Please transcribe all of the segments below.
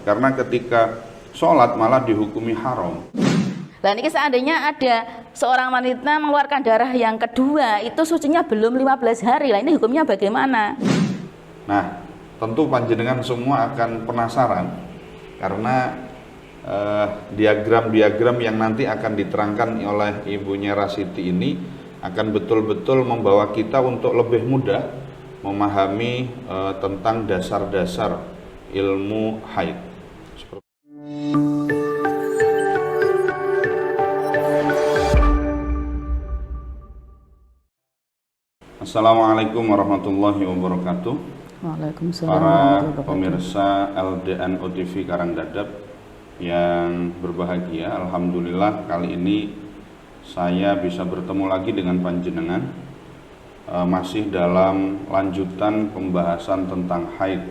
karena ketika sholat malah dihukumi haram. Nah ini seandainya ada seorang wanita mengeluarkan darah yang kedua, itu sucinya belum 15 hari. Lah ini hukumnya bagaimana? Nah, tentu panjenengan semua akan penasaran karena diagram-diagram yang nanti akan diterangkan oleh Ibu Nyai Rasiti ini akan betul-betul membawa kita untuk lebih mudah memahami tentang dasar-dasar ilmu haid. Assalamualaikum warahmatullahi wabarakatuh. Waalaikumsalam. Para pemirsa LDN OTV Karangdadap yang berbahagia, alhamdulillah kali ini saya bisa bertemu lagi dengan panjenengan masih dalam lanjutan pembahasan tentang haid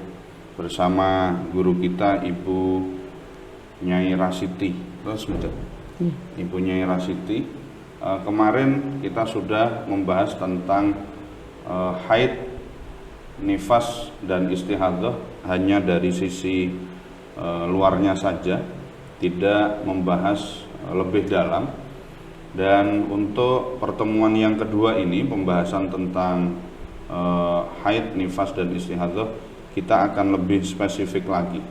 bersama guru kita Ibu Nyai Rasiti. Ibu Nyai Rasiti, kemarin kita sudah membahas tentang haid, nifas dan istihadah hanya dari sisi luarnya saja, tidak membahas lebih dalam. Dan untuk pertemuan yang kedua ini, pembahasan tentang haid, nifas dan istihadah, kita akan lebih spesifik lagi.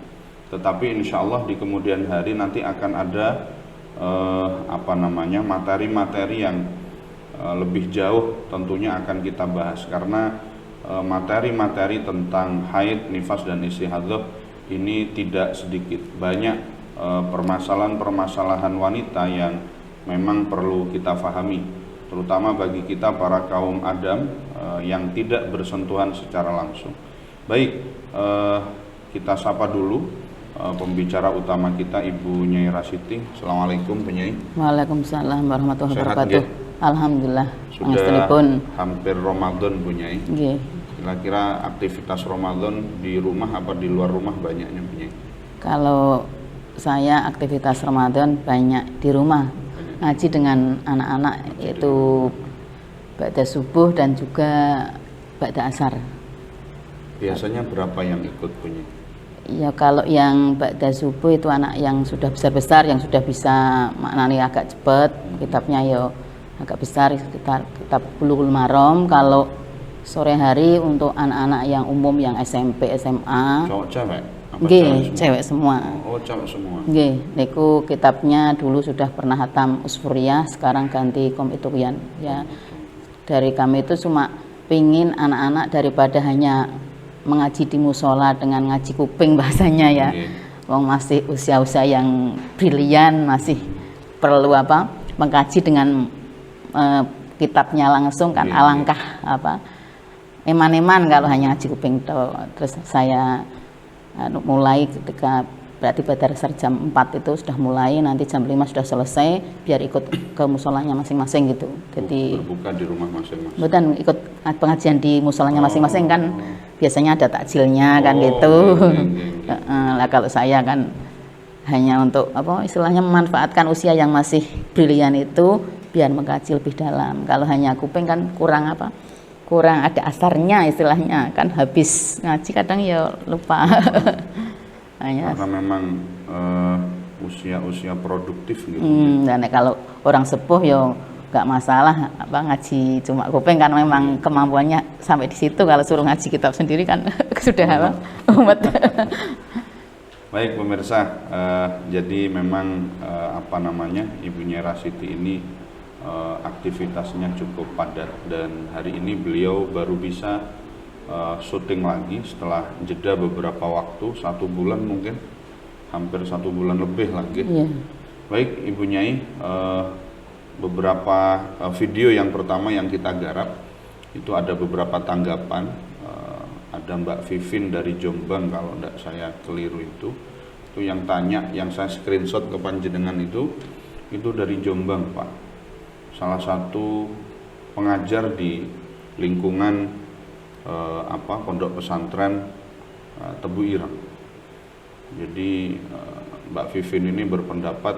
Tetapi insya Allah di kemudian hari nanti akan ada materi-materi yang lebih jauh tentunya akan kita bahas, karena materi-materi tentang haid, nifas dan istihadah ini tidak sedikit, banyak permasalahan-permasalahan wanita yang memang perlu kita pahami, terutama bagi kita para kaum Adam yang tidak bersentuhan secara langsung. Baik, kita sapa dulu pembicara utama kita, Ibu Nyai Rasiti. Assalamualaikum Bu Nyai. Waalaikumsalam warahmatullahi Sehat, wabarakatuh. nggih? Alhamdulillah. Sudah hampir Ramadan Bu Nyai. Nggih. Kira-kira aktivitas Ramadan di rumah apa di luar rumah banyaknya Bu Nyai? Kalau saya aktivitas Ramadan banyak di rumah, ngaji dengan anak-anak, yaitu ba'da subuh dan juga ba'da asar. Biasanya berapa yang ikut Bu Nyai? Ya kalau yang ba'da subuh itu anak yang sudah besar-besar, yang sudah bisa maknanya agak cepat, kitabnya ya agak besar, sekitar kitab Bulughul Maram. Kalau sore hari untuk anak-anak yang umum, yang SMP, SMA. Cowok cewek? Nggih, cewek semua. Oh, cewek semua. Nggih, niku kitabnya dulu sudah pernah hatam Usfuriyah, sekarang ganti Qom-i-Tughyan. Ya, dari kami itu cuma pingin anak-anak daripada hanya mengaji di musola dengan ngaji kuping bahasanya ya. Wong masih usia-usia yang brilian, masih perlu mengkaji dengan kitabnya langsung kan, alangkah eman-eman kalau hanya ngaji kuping. Terus saya mulai ketika berarti pada dasar jam 4 itu sudah mulai, nanti jam 5 sudah selesai, biar ikut ke musolanya masing-masing gitu. Jadi berbuka di rumah masing-masing. Betul, ikut pengajian di musolanya masing-masing kan, biasanya ada takjilnya kan gitu. Lah kalau saya kan hanya untuk istilahnya memanfaatkan usia yang masih brilian itu biar mengkaji lebih dalam. Kalau hanya kuping kan kurang ada asarnya, istilahnya kan, habis ngaji kadang ya lupa. Karena memang usia-usia produktif gitu. Dan kalau orang sepuh ya nggak masalah ngaji cuma kuping, kan memang kemampuannya sampai di situ. Kalau suruh ngaji kitab sendiri kan sudah umat. Baik pemirsa, jadi memang Ibu Nyai Rasiti ini aktivitasnya cukup padat, dan hari ini beliau baru bisa syuting lagi setelah jeda beberapa waktu, 1 bulan mungkin, hampir 1 bulan lebih lagi. Baik Ibu Nyai, beberapa video yang pertama yang kita garap itu ada beberapa tanggapan. Ada Mbak Vivin dari Jombang kalau tidak saya keliru, itu yang tanya, yang saya screenshot ke panjenengan itu dari Jombang Pak, salah satu pengajar di lingkungan pondok pesantren Tebu Ireng. Jadi Mbak Vivin ini berpendapat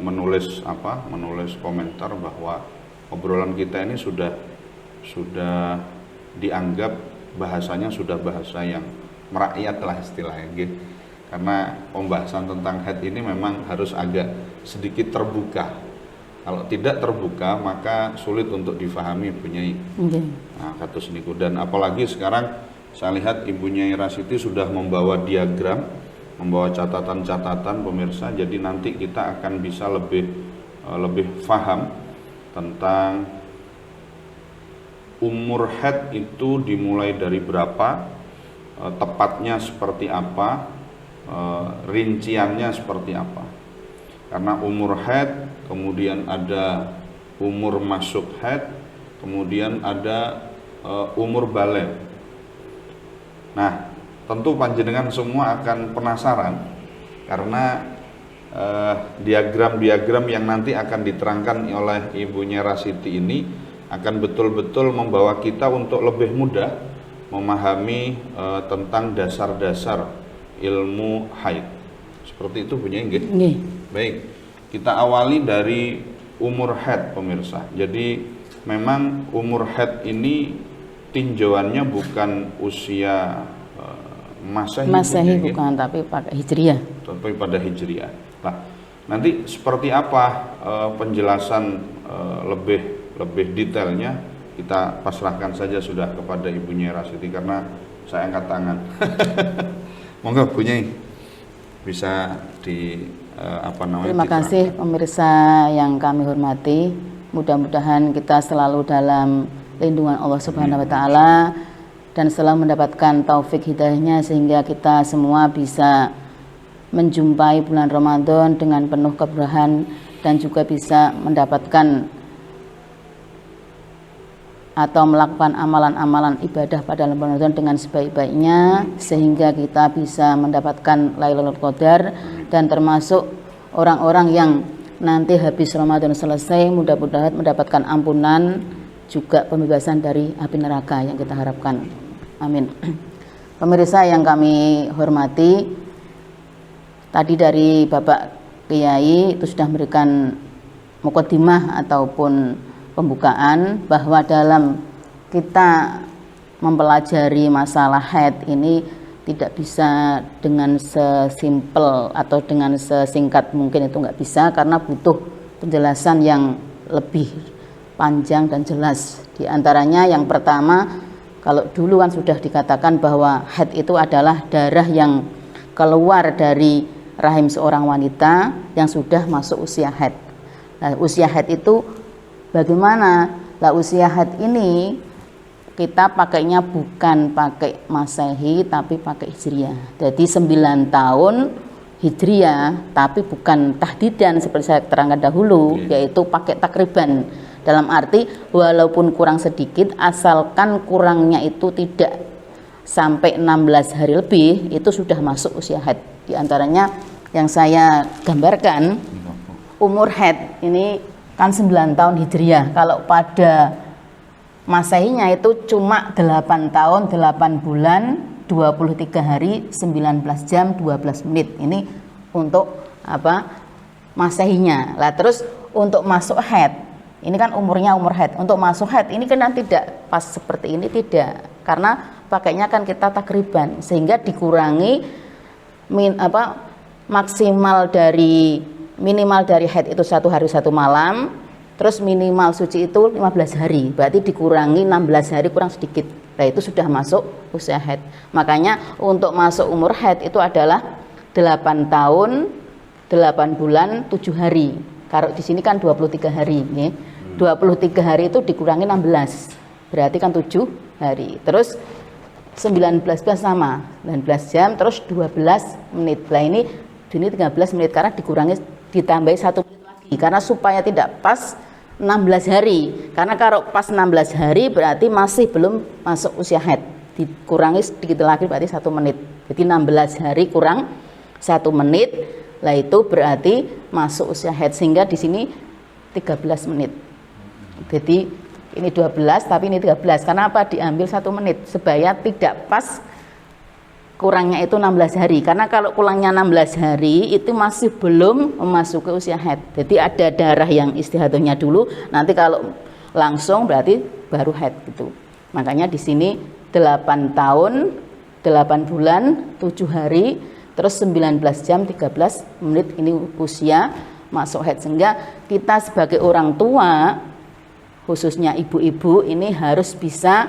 menulis komentar bahwa obrolan kita ini sudah dianggap bahasanya sudah bahasa yang merakyat lah istilahnya. karena pembahasan tentang haid ini memang harus agak sedikit terbuka. Kalau tidak terbuka maka sulit untuk difahami Ibu Nyai. Nah, kados niku, dan apalagi sekarang saya lihat Ibu Nyai Rasiti sudah membawa diagram, membawa catatan-catatan pemirsa, jadi nanti kita akan bisa lebih paham tentang umur haid itu dimulai dari berapa, tepatnya seperti apa, rinciannya seperti apa. Karena umur haid, kemudian ada umur masuk haid, kemudian ada umur balik. Nah, tentu panjenengan semua akan penasaran karena diagram-diagram yang nanti akan diterangkan oleh Ibunya Rasiti ini akan betul-betul membawa kita untuk lebih mudah memahami tentang dasar-dasar ilmu haid. Seperti itu punya nggih? Nggih. Baik. Kita awali dari umur haid pemirsa. Jadi memang umur haid ini tinjauannya bukan usia Masehi bukan, tapi pakai Hijriah. Tapi pada Hijriah. Nah, nanti seperti apa penjelasan lebih detailnya kita pasrahkan saja sudah kepada Ibunya Rasiti karena saya angkat tangan. Monggo Bu Nyai bisa Terima kasih pemirsa yang kami hormati. Mudah-mudahan kita selalu dalam lindungan Allah Subhanahu wa taala dan selalu mendapatkan taufik hidayahnya sehingga kita semua bisa menjumpai bulan Ramadan dengan penuh keberkahan dan juga bisa mendapatkan atau melakukan amalan-amalan ibadah pada bulan Ramadan dengan sebaik-baiknya sehingga kita bisa mendapatkan Lailatul Qadar dan termasuk orang-orang yang nanti habis Ramadan selesai mudah-mudahan mendapatkan ampunan juga pembebasan dari api neraka yang kita harapkan. Amin. Pemirsa yang kami hormati, tadi dari Bapak Kiai itu sudah memberikan muqaddimah ataupun pembukaan bahwa dalam kita mempelajari masalah haid ini tidak bisa dengan sesimpel atau dengan sesingkat mungkin, itu nggak bisa karena butuh penjelasan yang lebih panjang dan jelas. Di antaranya yang pertama, kalau dulu kan sudah dikatakan bahwa haid itu adalah darah yang keluar dari rahim seorang wanita yang sudah masuk usia haid. Nah, usia haid itu bagaimana? Lah usia haid ini kita pakainya bukan pakai Masehi tapi pakai Hijriah. Jadi 9 tahun Hijriah tapi bukan tahdidan seperti saya terangkan dahulu, yaitu pakai takriban. Dalam arti walaupun kurang sedikit asalkan kurangnya itu tidak sampai 16 hari lebih itu sudah masuk usia haid. Di antaranya yang saya gambarkan umur haid ini kan 9 tahun Hijriah. Kalau pada Masehinya itu cuma 8 tahun, 8 bulan, 23 hari, 19 jam, 12 menit. Ini untuk apa? Masehinya. Lah terus untuk masuk haid, ini kan umurnya umur haid. Untuk masuk haid ini kan tidak pas seperti ini, tidak. Karena pakainya kan kita takriban sehingga dikurangi maksimal dari minimal dari haid itu 1 hari 1 malam, terus minimal suci itu 15 hari, berarti dikurangi 16 hari kurang sedikit. Nah itu sudah masuk usia haid. Makanya untuk masuk umur haid itu adalah 8 tahun, 8 bulan, 7 hari. Kalau di sini kan 23 hari, ya. 23 hari itu dikurangi 16, berarti kan 7 hari. Terus 19 sama, 19 jam, terus 12 menit. Nah ini 13 menit karena dikurangi ditambahi 1 menit lagi karena supaya tidak pas 16 hari. Karena kalau pas 16 hari berarti masih belum masuk usia haid. Dikurangi sedikit lagi berarti 1 menit. Jadi 16 hari kurang 1 menit. Lah itu berarti masuk usia haid sehingga di sini 13 menit. Jadi ini 12 tapi ini 13. Karena apa? Diambil 1 menit supaya tidak pas kurangnya itu 16 hari. Karena kalau kurangnya 16 hari itu masih belum memasuki usia haid. Jadi ada darah yang istihadahnya dulu, nanti kalau langsung berarti baru haid gitu. Makanya di sini 8 tahun, 8 bulan, 7 hari, terus 19 jam 13 menit ini usia masuk haid. Sehingga kita sebagai orang tua, khususnya ibu-ibu, ini harus bisa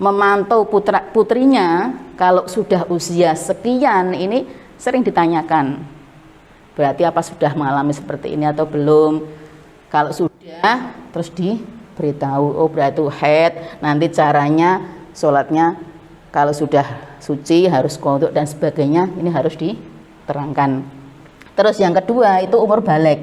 memantau putrinya. Kalau sudah usia sekian, ini sering ditanyakan, berarti apa sudah mengalami seperti ini atau belum. Kalau sudah, terus diberitahu, oh berarti haid, nanti caranya sholatnya kalau sudah suci harus qodho dan sebagainya, ini harus diterangkan. Terus yang kedua itu umur balik.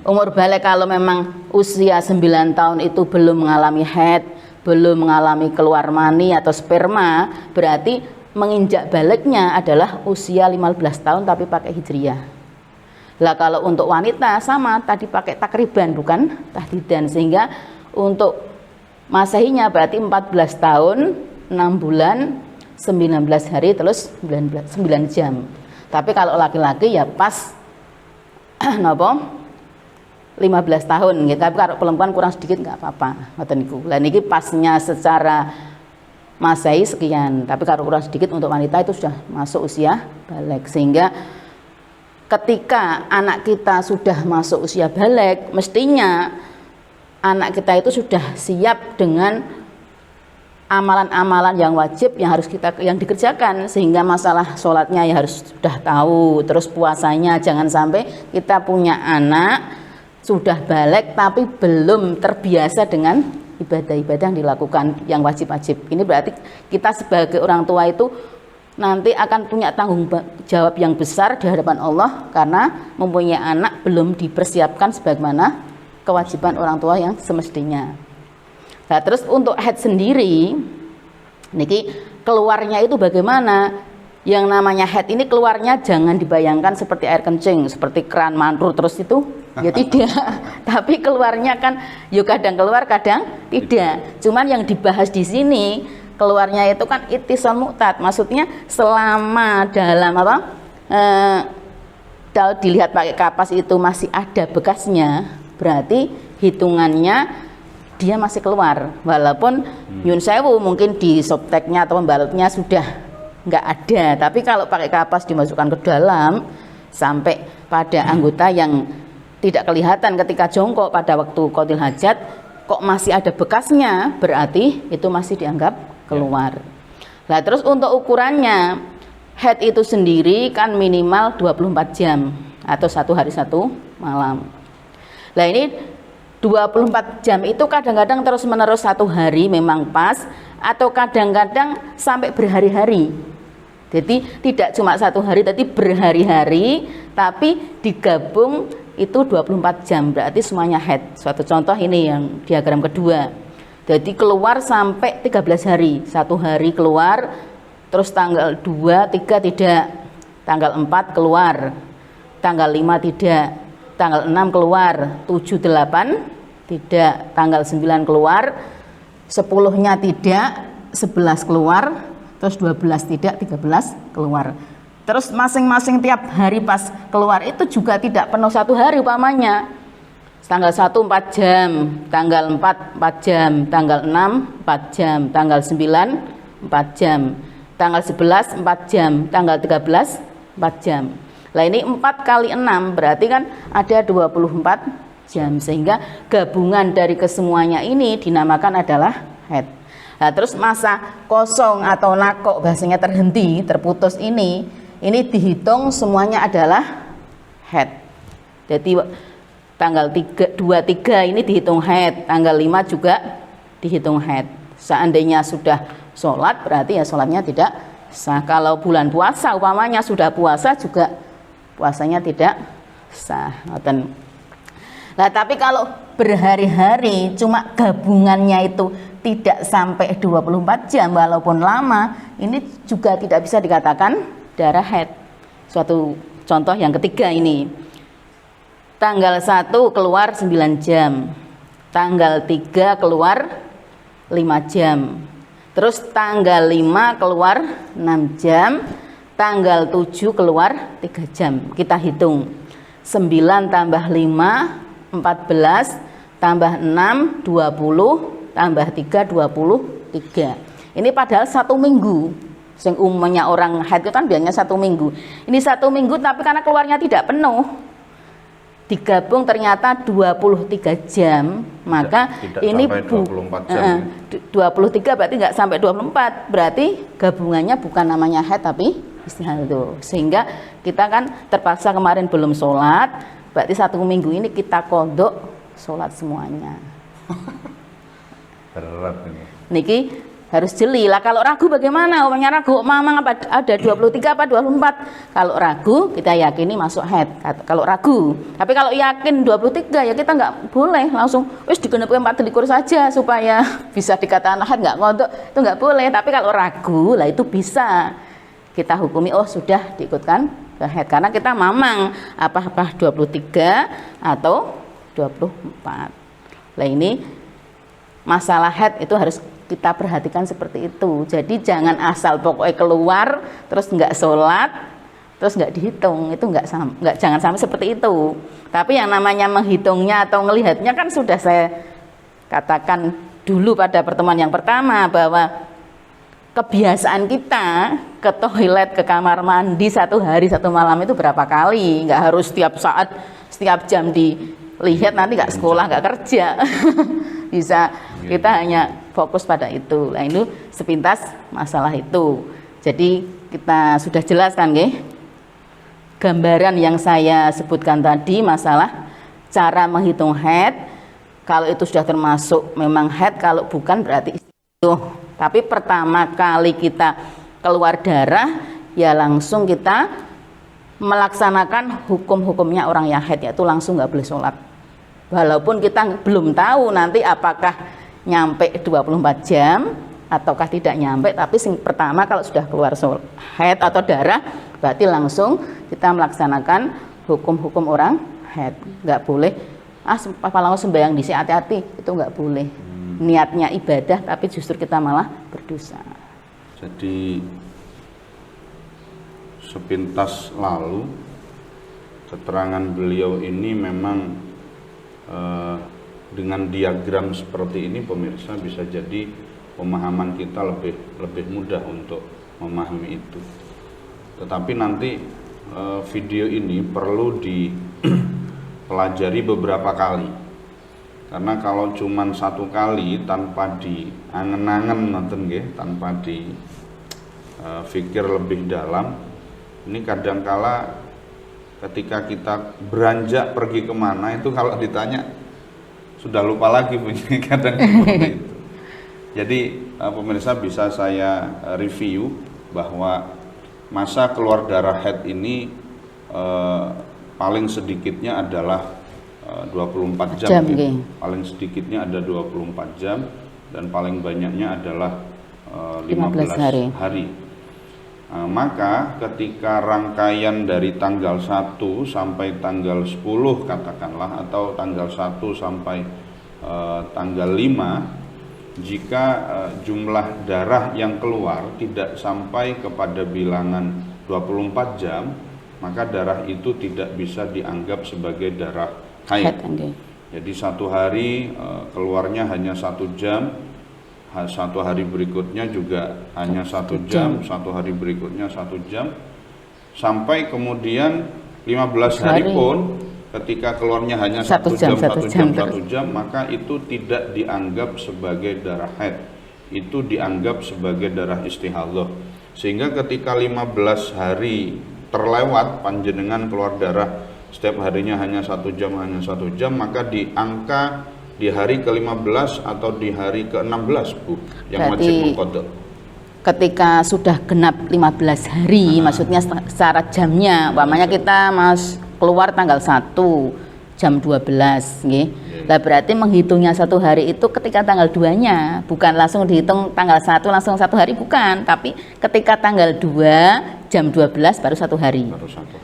Umur balik kalau memang usia 9 tahun itu belum mengalami haid, belum mengalami keluar mani atau sperma, berarti menginjak baliknya adalah usia 15 tahun tapi pakai hijriyah. Lah kalau untuk wanita sama, tadi pakai takriban bukan tahdidan, sehingga untuk masehinya berarti 14 tahun 6 bulan 19 hari terus 9 jam. Tapi kalau laki-laki ya pas napa 15 tahun gitu. Tapi kalau perempuan kurang sedikit nggak apa-apa, ngoten niku. Lah niki pasnya secara masehi sekian, tapi kalau kurang sedikit untuk wanita itu sudah masuk usia balik. Sehingga ketika anak kita sudah masuk usia balik, mestinya anak kita itu sudah siap dengan amalan-amalan yang wajib yang harus yang dikerjakan. Sehingga masalah sholatnya ya harus sudah tahu, terus puasanya jangan sampai kita punya anak sudah balik tapi belum terbiasa dengan ibadah-ibadah yang dilakukan yang wajib-wajib. Ini berarti kita sebagai orang tua itu nanti akan punya tanggung jawab yang besar di hadapan Allah karena mempunyai anak belum dipersiapkan sebagaimana kewajiban orang tua yang semestinya. Nah, terus untuk haid sendiri, niki keluarnya itu bagaimana? Yang namanya haid ini keluarnya jangan dibayangkan seperti air kencing, seperti keran mantur terus itu, ya tidak. Tapi keluarnya kan, yuk kadang keluar, kadang tidak. Cuman yang dibahas di sini keluarnya itu kan ittisal mu'tad, maksudnya selama dalam apa? Kalau dilihat pakai kapas itu masih ada bekasnya, berarti hitungannya dia masih keluar, walaupun yun sewu mungkin di softteknya atau pembalutnya sudah nggak ada, tapi kalau pakai kapas dimasukkan ke dalam sampai pada anggota yang tidak kelihatan ketika jongkok pada waktu qadhil hajat kok masih ada bekasnya, berarti itu masih dianggap keluar. Nah terus untuk ukurannya, haid itu sendiri kan minimal 24 jam atau 1 hari 1 malam. Nah ini 24 jam itu kadang-kadang terus menerus 1 hari memang pas, atau kadang-kadang sampai berhari-hari. Jadi tidak cuma 1 hari tapi berhari-hari, tapi digabung itu 24 jam, berarti semuanya haid. Suatu contoh ini yang diagram kedua. Jadi keluar sampai 13 hari, 1 hari keluar, terus tanggal 2, 3 tidak, tanggal 4 keluar, tanggal 5 tidak, tanggal 6 keluar, 7, 8 tidak, tanggal 9 keluar, 10-nya tidak, 11 keluar, terus 12 tidak, 13 keluar. Terus masing-masing tiap hari pas keluar itu juga tidak penuh 1 hari umpamanya. Tanggal 1 4 jam, tanggal 4 4 jam, tanggal 6 4 jam, tanggal 9 4 jam, tanggal 11 4 jam, tanggal 13 4 jam. Lah ini 4 kali 6 berarti kan ada 24 jam, sehingga gabungan dari kesemuanya ini dinamakan adalah haid. Nah, terus masa kosong atau nakok bahasanya terhenti, terputus ini dihitung semuanya adalah haid. Jadi tanggal 2, 3 ini dihitung haid, tanggal 5 juga dihitung haid. Seandainya sudah sholat berarti ya sholatnya tidak sah. Kalau bulan puasa umpamanya sudah puasa juga puasanya tidak sah. Nah tapi kalau berhari-hari cuma gabungannya itu tidak sampai 24 jam walaupun lama, ini juga tidak bisa dikatakan darah haid. Suatu contoh yang ketiga ini, tanggal 1 keluar 9 jam, tanggal 3 keluar 5 jam, terus tanggal 5 keluar 6 jam, tanggal 7 keluar 3 jam. Kita hitung 9 tambah 5 14 tambah 6 20 tambah 3 23. Ini padahal 1 minggu. Sing umumnya orang haid itu kan biasanya 1 minggu. Ini 1 minggu tapi karena keluarnya tidak penuh, digabung ternyata 23 jam, maka tidak ini sampai 24 jam. 23 berarti nggak sampai 24, berarti gabungannya bukan namanya haid tapi istihal itu. Sehingga kita kan terpaksa kemarin belum sholat, berarti 1 minggu ini kita kodok sholat semuanya. Berat ini. Niki harus jeli lah. Kalau ragu bagaimana? Orangnya ragu, mamang apa ada 23 apa 24? Kalau ragu kita yakini masuk haid. Kalau ragu, tapi kalau yakin 23 ya kita nggak boleh langsung wis digenepke 24 saja supaya bisa dikatakan haid, nggak ngodok, itu nggak boleh. Tapi kalau ragu lah itu bisa kita hukumi, oh sudah diikutkan ke haid karena kita mamang apakah 23 atau 24. Lah ini masalah haid itu harus kita perhatikan seperti itu. Jadi jangan asal pokoknya keluar terus nggak sholat terus nggak dihitung, itu jangan sampai seperti itu. Tapi yang namanya menghitungnya atau melihatnya kan sudah saya katakan dulu pada pertemuan yang pertama bahwa kebiasaan kita ke toilet, ke kamar mandi 1 hari 1 malam itu berapa kali, nggak harus setiap saat setiap jam dilihat, nanti nggak sekolah nggak kerja. Bisa kita hanya fokus pada itu. Nah ini sepintas masalah itu. Jadi kita sudah jelaskan gambaran yang saya sebutkan tadi masalah cara menghitung haid. Kalau itu sudah termasuk memang haid, kalau bukan berarti itu. Tapi pertama kali kita keluar darah ya langsung kita melaksanakan hukum-hukumnya orang yang haid, yaitu langsung nggak boleh sholat. Walaupun kita belum tahu nanti apakah nyampe 24 jam ataukah tidak nyampe, tapi pertama kalau sudah keluar haid atau darah berarti langsung kita melaksanakan hukum-hukum orang haid. Nggak boleh apa langsung sembahyang di sini, hati-hati, itu nggak boleh. Niatnya ibadah tapi justru kita malah berdosa. Jadi sepintas lalu keterangan beliau ini memang dengan diagram seperti ini pemirsa bisa jadi pemahaman kita lebih mudah untuk memahami itu. Tetapi nanti video ini perlu dipelajari beberapa kali, karena kalau cuma 1 kali tanpa diangen-angen tanpa dipikir lebih dalam, ini kadangkala ketika kita beranjak pergi kemana itu kalau ditanya sudah lupa lagi punya kadang seperti itu. Jadi pemirsa bisa saya review bahwa masa keluar darah haid ini paling sedikitnya adalah 24 jam. Paling sedikitnya ada 24 jam dan paling banyaknya adalah 15 hari. Maka ketika rangkaian dari tanggal 1 sampai tanggal 10 katakanlah, atau tanggal 1 sampai tanggal 5, jika jumlah darah yang keluar tidak sampai kepada bilangan 24 jam, maka darah itu tidak bisa dianggap sebagai darah haid. Jadi 1 hari keluarnya hanya 1 jam, 1 hari berikutnya juga hanya 1 jam, 1 hari berikutnya 1 jam, sampai kemudian 15 hari pun ketika keluarnya hanya 1 jam, 1 jam, maka itu tidak dianggap sebagai darah haid, itu dianggap sebagai darah istihadah. Sehingga ketika 15 hari terlewat panjenengan keluar darah setiap harinya hanya 1 jam, maka di angka di hari ke-15 atau di hari ke-16 Bu yang wajib mengqadha. Ketika sudah genap 15 hari, maksudnya secara jamnya, umpamanya kita keluar tanggal 1 jam 12 nggih. Lah berarti menghitungnya 1 hari itu ketika tanggal 2-nya, bukan langsung dihitung tanggal 1 langsung 1 hari, bukan, tapi ketika tanggal 2 jam 12 baru 1 hari.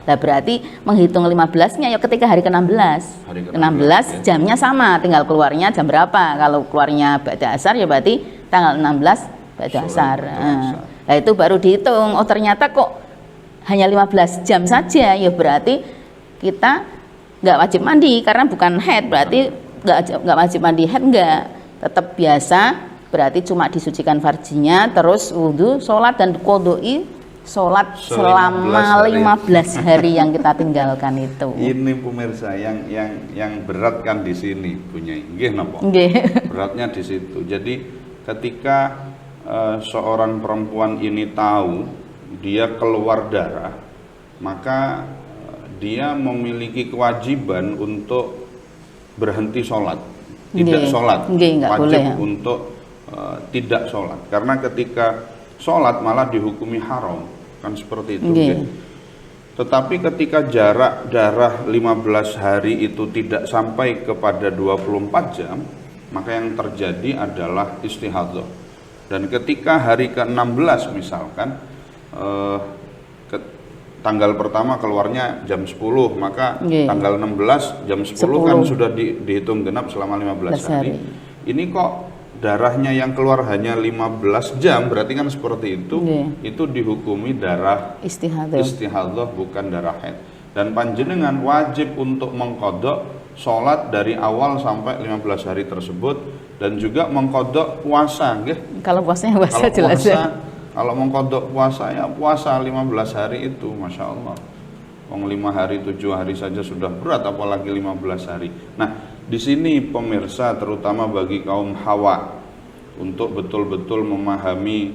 Lah berarti menghitung 15-nya ya ketika hari ke-16. Ke-16 jamnya sama, tinggal keluarnya jam berapa. Kalau keluarnya ba'da asar ya berarti tanggal 16 ba'da asar. Nah itu baru dihitung, oh ternyata kok hanya 15 jam saja, ya berarti kita nggak wajib mandi karena bukan haid, berarti nggak wajib mandi haid, nggak, tetap biasa berarti cuma disucikan farjinya, terus wudhu, sholat, dan kodoi sholat selama 15 hari yang kita tinggalkan itu. Ini pemirsa yang berat kan di sini punya, nggih napa? Beratnya di situ. Jadi ketika seorang perempuan ini tahu dia keluar darah, maka dia memiliki kewajiban untuk berhenti sholat, tidak sholat, wajib untuk tidak sholat, karena ketika sholat malah dihukumi haram, kan seperti itu. Tetapi ketika jarak darah 15 hari itu tidak sampai kepada 24 jam, maka yang terjadi adalah istihadhah. Dan ketika hari ke-16 misalkan tanggal pertama keluarnya jam 10, maka tanggal 16 jam 10 kan sudah dihitung genap selama 15 hari. Ini kok darahnya yang keluar hanya 15 jam, berarti kan seperti itu. Itu dihukumi darah istihadhah, bukan darah haid. Dan panjenengan wajib untuk mengqadha sholat dari awal sampai 15 hari tersebut, dan juga mengqadha puasa, nggih. Kalau puasanya puasa jelas. Kalau mengqadha puasa ya puasa 15 hari itu, Masya Allah. Wong 5 hari 7 hari saja sudah berat, apalagi 15 hari. Nah, di sini pemirsa, terutama bagi kaum hawa, untuk betul-betul memahami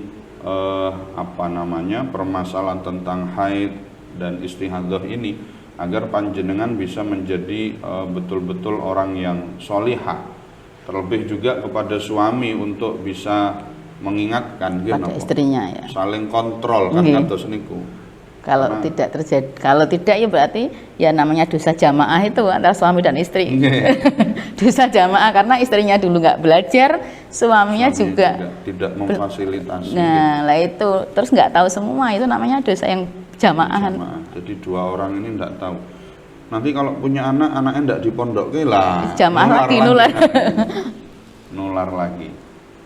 permasalahan tentang haid dan istihadhah ini, agar panjenengan bisa menjadi betul-betul orang yang sholihah. Terlebih juga kepada suami untuk bisa mengingatkan pada istrinya, ya. Saling kontrol kan kados niku. Kalau tidak terjadi, kalau tidak ya berarti ya namanya dosa jamaah itu antara suami dan istri. Dosa jamaah karena istrinya dulu nggak belajar, suaminya juga tidak memfasilitasi. Nah, lah itu terus nggak tahu semua, itu namanya dosa yang jamaahan. Jadi dua orang ini nggak tahu. Nanti kalau punya anak, anaknya nggak dipondok lah. Jamaah lagi nular. Nular lagi.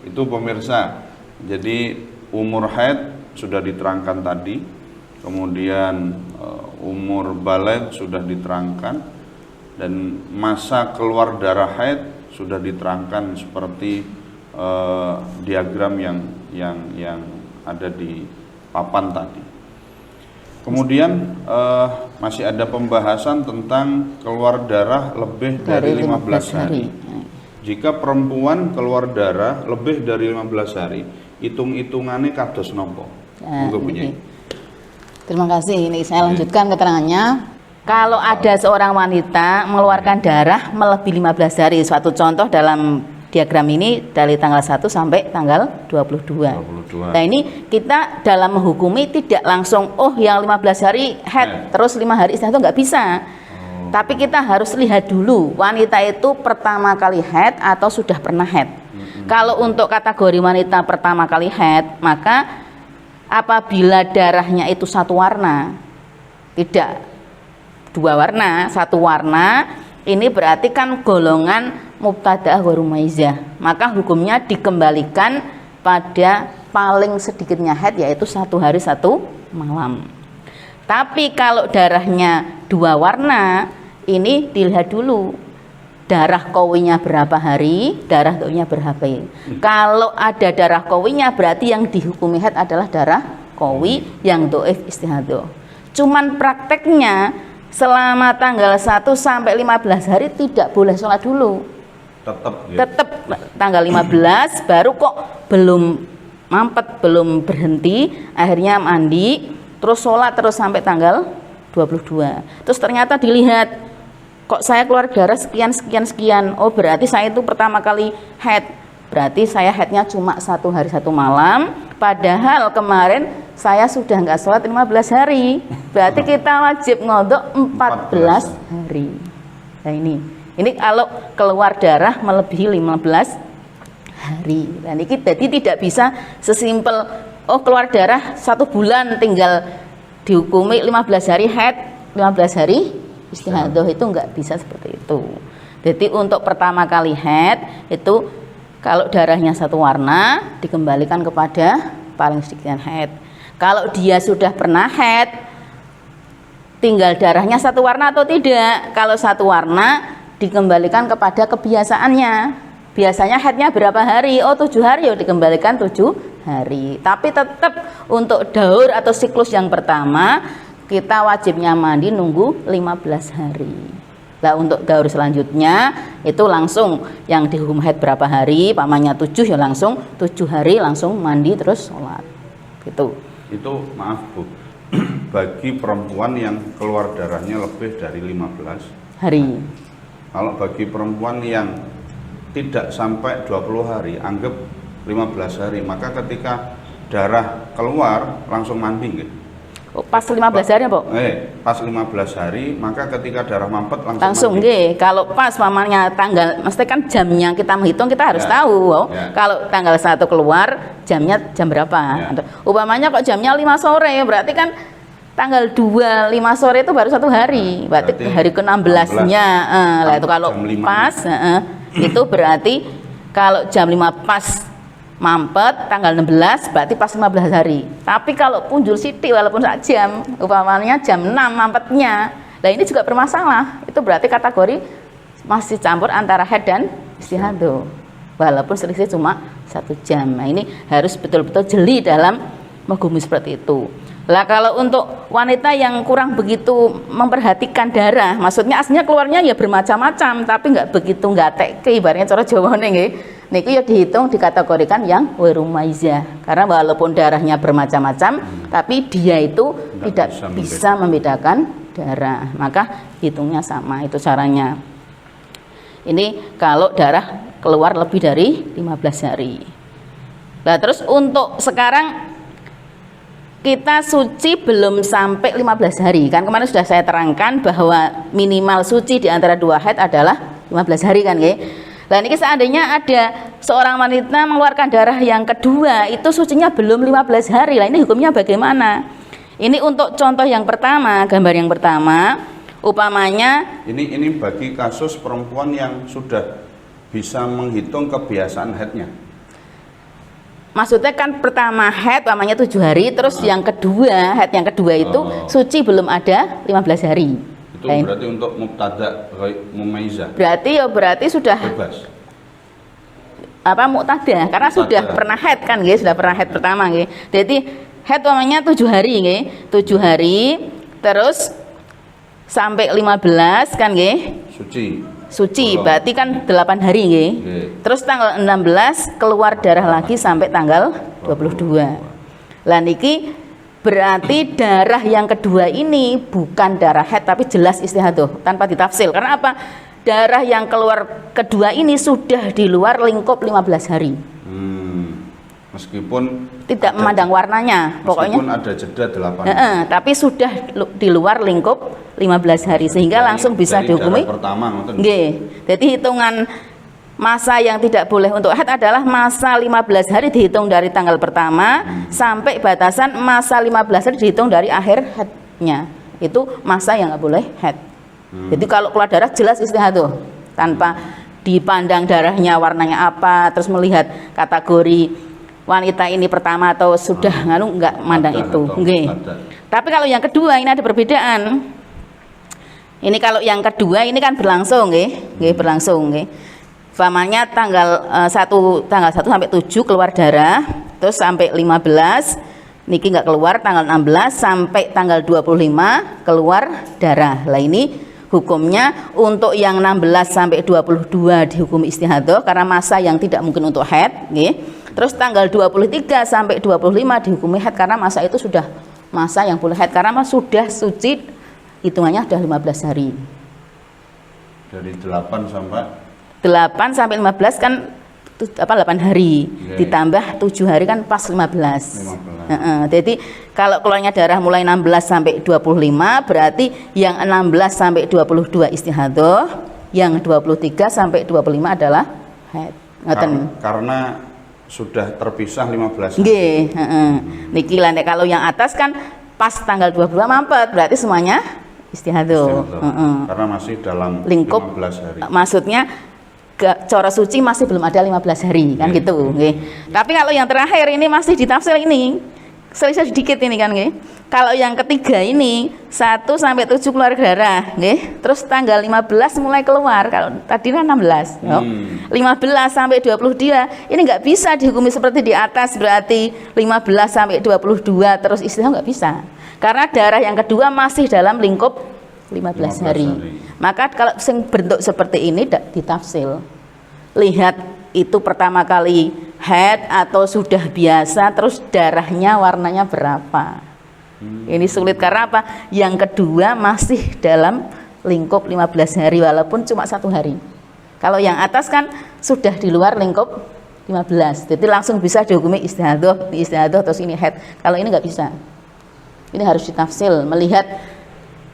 Itu pemirsa. Jadi umur haid sudah diterangkan tadi. Kemudian umur baligh sudah diterangkan, dan masa keluar darah haid sudah diterangkan seperti diagram yang ada di papan tadi. Kemudian masih ada pembahasan tentang keluar darah lebih dari 15 hari. Jika perempuan keluar darah lebih dari 15 hari, hitung-hitungannya kados nopo? Terima kasih. Ini saya lanjutkan keterangannya. Kalau ada seorang wanita mengeluarkan darah melebihi 15 hari, suatu contoh dalam diagram ini dari tanggal 1 sampai tanggal 22. Nah, ini kita dalam menghukumi tidak langsung yang 15 hari haid terus 5 hari istihadhah, itu nggak bisa. Tapi kita harus lihat dulu wanita itu pertama kali haid atau sudah pernah haid. Kalau untuk kategori wanita pertama kali haid, maka apabila darahnya itu satu warna, tidak dua warna, satu warna, ini berarti kan golongan mubtada'ah wa rumaizah, maka hukumnya dikembalikan pada paling sedikitnya haid, yaitu 1 hari 1 malam. Tapi kalau darahnya dua warna, ini dilihat dulu darah qawinya berapa hari, darah dhaifnya berapa hari. Kalau ada darah qawinya, berarti yang dihukumi haid adalah darah qawi, yang dhaif istihadhah. Cuman prakteknya selama tanggal 1 sampai 15 hari tidak boleh sholat dulu. Tetap tanggal 15 baru kok belum mampet, belum berhenti, akhirnya mandi, terus sholat terus sampai tanggal 22. Terus ternyata dilihat, kok saya keluar darah sekian, oh berarti saya itu pertama kali haid, berarti saya haidnya cuma 1 hari 1 malam, padahal kemarin saya sudah nggak sholat 15 hari, berarti kita wajib ngodok 14 hari. Nah ini kalau keluar darah melebihi 15 hari. Dan ini jadi tidak bisa sesimpel keluar darah 1 bulan tinggal dihukumi 15 hari haid, 15 hari istihadhah, itu nggak bisa seperti itu. Jadi untuk pertama kali haid itu kalau darahnya satu warna dikembalikan kepada paling sedikit haid. Kalau dia sudah pernah haid, tinggal darahnya satu warna atau tidak. Kalau satu warna dikembalikan kepada kebiasaannya. biasanya haidnya berapa hari? Oh 7 hari, ya dikembalikan 7 hari. Tapi tetap untuk daur atau siklus yang pertama kita wajibnya mandi nunggu 15 hari. Nah untuk daur selanjutnya itu langsung yang dihukum haid berapa hari, pamannya 7 ya langsung 7 hari langsung mandi terus sholat gitu. Itu maaf Bu, bagi perempuan yang keluar darahnya lebih dari 15 hari. Kalau bagi perempuan yang tidak sampai 20 hari, anggap 15 hari, maka ketika darah keluar langsung mandi gitu. Oh, pas 15 hari ya, Pak? Pas 15 hari, maka ketika darah mampet langsung nggih. Kalau pas mamanya tanggal, mesti kan jamnya kita menghitung kita harus tahu. Oh. Kalau tanggal 1 keluar, jamnya jam berapa? Umpamanya kok jamnya 5 sore, berarti kan tanggal 2, 5 sore itu baru 1 hari. Berarti hari ke-16-nya. Lah itu kalau pas itu berarti kalau jam 5 pas mampet tanggal 16 berarti pas 15 hari. Tapi kalau punjul sithik walaupun sak jam, umpamanya jam 6 mampetnya, nah ini juga bermasalah. Itu berarti kategori masih campur antara haid dan istihadah. Walaupun selisih cuma 1 jam. Nah ini harus betul-betul jeli dalam menghukumi seperti itu. Lah kalau untuk wanita yang kurang begitu memperhatikan darah, maksudnya aslinya keluarnya ya bermacam-macam, tapi nggak begitu tekke, ibaratnya cara Jawane nggih. Niku ya dihitung dikategorikan yang warumaizah. Karena walaupun darahnya bermacam-macam, tapi dia itu tidak bisa membedakan darah. Maka hitungnya sama, itu caranya. Ini kalau darah keluar lebih dari 15 hari. Nah, terus untuk sekarang kita suci belum sampai 15 hari. Kan kemarin sudah saya terangkan bahwa minimal suci di antara 2 haid adalah 15 hari kan nggih. Nah ini seandainya ada seorang wanita mengeluarkan darah yang kedua, itu sucinya belum 15 hari. Lah ini hukumnya bagaimana? Ini untuk contoh yang pertama, gambar yang pertama, umpamanya ini bagi kasus perempuan yang sudah bisa menghitung kebiasaan haidnya. Maksudnya kan pertama haid umpamanya 7 hari, terus yang kedua, haid yang kedua itu suci belum ada 15 hari. Itu berarti untuk mubtada mumaizah. Berarti sudah bebas. Apa muktada? Karena sudah pernah haid kan nggih, sudah pernah haid pertama nggih. Jadi haid namanya 7 hari nggih. 7 hari terus sampai 15 kan nggih? Suci. Berarti kan 8 hari nggih. Terus tanggal 16 keluar darah lagi sampai tanggal 22. Lah niki berarti darah yang kedua ini bukan darah haid tapi jelas istihadah tanpa ditafsir. Karena apa? Darah yang keluar kedua ini sudah di luar lingkup 15 hari. Meskipun tidak memandang warnanya, pokoknya ada jeda 8. tapi sudah di luar lingkup 15 hari sehingga langsung bisa dihukumi. Nggih. Jadi hitungan masa yang tidak boleh untuk haid adalah masa 15 hari dihitung dari tanggal pertama sampai batasan masa 15 hari dihitung dari akhir haidnya. Itu masa yang nggak boleh haid. Jadi kalau keluar darah jelas istihadah tanpa dipandang darahnya warnanya apa, terus melihat kategori wanita ini pertama atau sudah nggak mandang itu. Tapi kalau yang kedua ini ada perbedaan. Ini kalau yang kedua ini kan berlangsung berlangsung Umpamanya tanggal 1 sampai 7 keluar darah, terus sampai 15 niki nggak keluar, tanggal 16 sampai tanggal 25 keluar darah. Lah ini hukumnya untuk yang 16 sampai 22 dihukum istihadah karena masa yang tidak mungkin untuk haid nggih. Terus tanggal 23 sampai 25 dihukumi haid karena masa itu sudah masa yang boleh haid karena sudah suci, hitungannya sudah 15 hari. Dari 8 sampai 15 kan 8 hari ditambah 7 hari kan pas 15. Jadi kalau keluarnya darah mulai 16 sampai 25 berarti yang 16 sampai 22 istihadah, yang 23 sampai 25 adalah haid. Karena sudah terpisah 15 hari. Nggih, niki lah kalau yang atas kan pas tanggal 22 mampet berarti semuanya istihadah. Karena masih dalam lingkup 15 hari. Maksudnya cara suci masih belum ada 15 hari kan gitu. Tapi kalau yang terakhir ini masih ditafsir ini selisih sedikit ini kan nggih. Kalau yang ketiga ini 1 sampai 7 keluar darah nggih. Terus tanggal 15 mulai keluar. Kalau tadi kan 16, yo. 15 sampai 22 ini nggak bisa dihukumi seperti di atas, berarti 15 sampai 22 terus istilah nggak bisa. Karena darah yang kedua masih dalam lingkup 15 hari. Maka kalau sing bentuk seperti ini ditafsil. Lihat itu pertama kali head atau sudah biasa, terus darahnya warnanya berapa. Ini sulit karena apa? Yang kedua masih dalam lingkup 15 hari walaupun cuma 1 hari. Kalau yang atas kan sudah di luar lingkup 15, jadi langsung bisa dihukumi istihadah terus ini head. Kalau ini nggak bisa. Ini harus ditafsil, melihat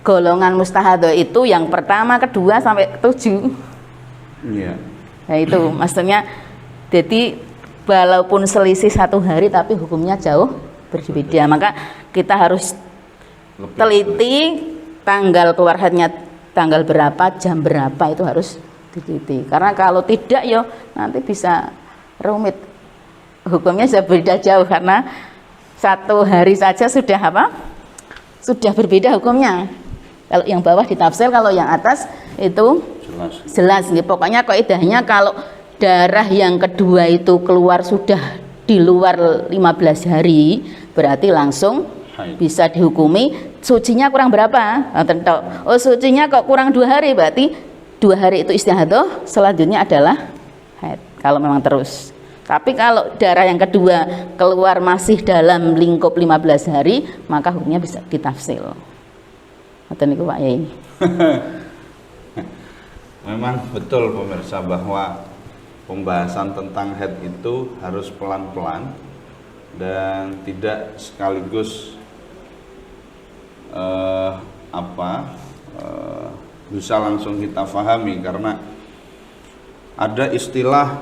golongan mustahadah itu yang pertama, kedua sampai 7. Iya. Nah itu maksudnya, jadi walaupun selisih 1 hari tapi hukumnya jauh berbeda. Maka kita harus teliti tanggal keluar haidnya tanggal berapa, jam berapa, itu harus diteliti. Karena kalau tidak yo nanti bisa rumit. Hukumnya bisa beda jauh karena 1 hari saja sudah apa? Sudah berbeda hukumnya. Kalau yang bawah ditafsir, kalau yang atas itu jelas. Pokoknya kaidahnya kalau darah yang kedua itu keluar sudah di luar 15 hari, berarti langsung bisa dihukumi sucinya kurang berapa. Oh sucinya kok kurang 2 hari, berarti 2 hari itu istihadah, selanjutnya adalah haid kalau memang terus. Tapi kalau darah yang kedua keluar masih dalam lingkup 15 hari, maka hukumnya bisa ditafsil. Ngoten niku Pak Yai. Memang betul pemirsa bahwa pembahasan tentang haid itu harus pelan-pelan dan tidak sekaligus bisa langsung kita pahami, karena ada istilah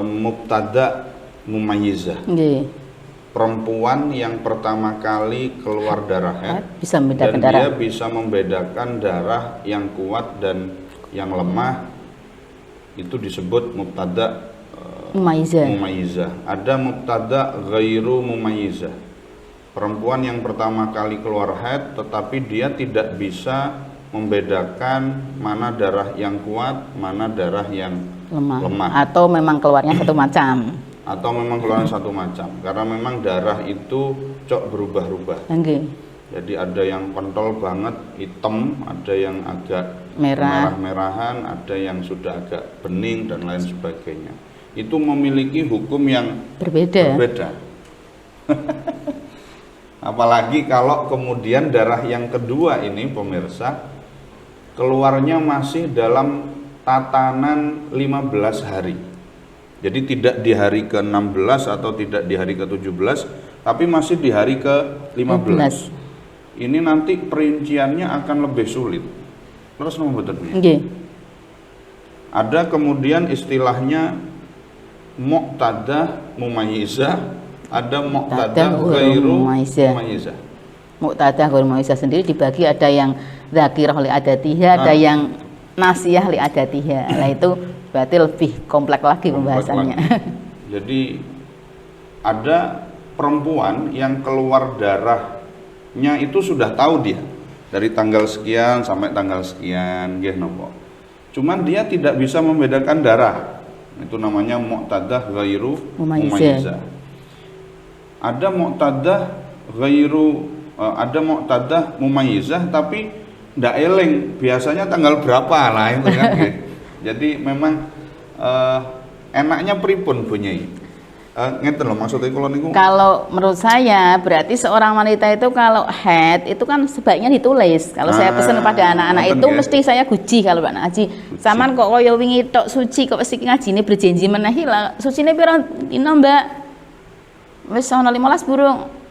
mubtada mumayyizah. Perempuan yang pertama kali keluar darah haid bisa membedakan dan darah. dia bisa membedakan darah yang kuat dan yang lemah, itu disebut mubtada mumayyizah. Ada mubtada ghairu mumayyizah. Perempuan yang pertama kali keluar haid tetapi dia tidak bisa membedakan mana darah yang kuat, mana darah yang lemah. Atau memang keluarnya satu macam. Karena memang darah itu berubah-ubah. Jadi ada yang kental banget hitam, ada yang agak merah-merahan, ada yang sudah agak bening dan lain sebagainya. Itu memiliki hukum yang berbeda. Apalagi kalau kemudian darah yang kedua ini pemirsa keluarnya masih dalam tatanan 15 hari. Jadi tidak di hari ke-16 atau tidak di hari ke-17, tapi masih di hari ke-15. Ini nanti perinciannya akan lebih sulit. Terus nomor betulnya. Ada kemudian istilahnya muqtadah mumayyizah, ada muqtadah ghairu mumayyizah. Muqtadah ghairu mumayyizah sendiri dibagi, ada yang dzakirah li adatiha, ada yang nasiyah li adatiha. Nah itu berarti lebih kompleks lagi pembahasannya. Jadi ada perempuan yang keluar darahnya itu sudah tahu dia dari tanggal sekian sampai tanggal sekian, nggih napa. Cuman dia tidak bisa membedakan darah. Itu namanya muqtadah ghairu mumayyizah. Ada muqtadah mumayyizah tapi ndak eling biasanya tanggal berapa lah itu kan. Jadi memang enaknya pripun Bu Nyai? Ngeten loh maksudnya kalau niku. Kalau menurut saya berarti seorang wanita itu kalau haid itu kan sebaiknya ditulis. Kalau saya pesan pada anak-anak itu mesti saya guji kalau Pak Haji. Saman kok koyo wingi tok suci kok mesti ngajine berjanji menahi lah. Sucine pira dina Mbak? Wis ana 15 burung.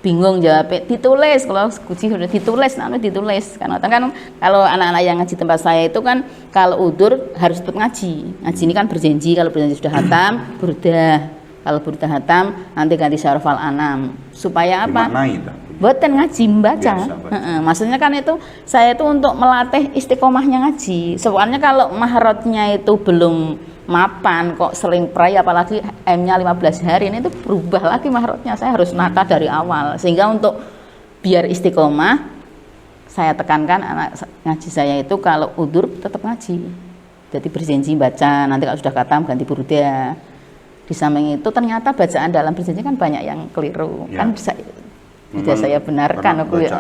Bingung jawab, ditulis. Kalau guji sudah ditulis, ditulis. Karena kan kalau anak-anak yang ngaji tempat saya itu kan kalau udur harus tetap ngaji. Ngaji ini kan berjanji, kalau berjanji sudah hatam, burdah. Kalau burdah hatam nanti ganti syarafal anam. Supaya apa? Boten ngaji membaca. Biasa baca. Maksudnya kan itu saya itu untuk melatih istiqomahnya ngaji. Soalnya kalau maharotnya itu belum mapan kok seling pray, apalagi M-nya 15 hari ini itu berubah lagi maharotnya. Saya harus nata dari awal. Sehingga untuk biar istiqomah, saya tekankan anak ngaji saya itu kalau udur tetap ngaji. Jadi berjanji baca, nanti kalau sudah khatam ganti burda. Di samping itu ternyata bacaan dalam berjanji kan banyak yang keliru. Ya. Kan bisa saya benarkan aku ya.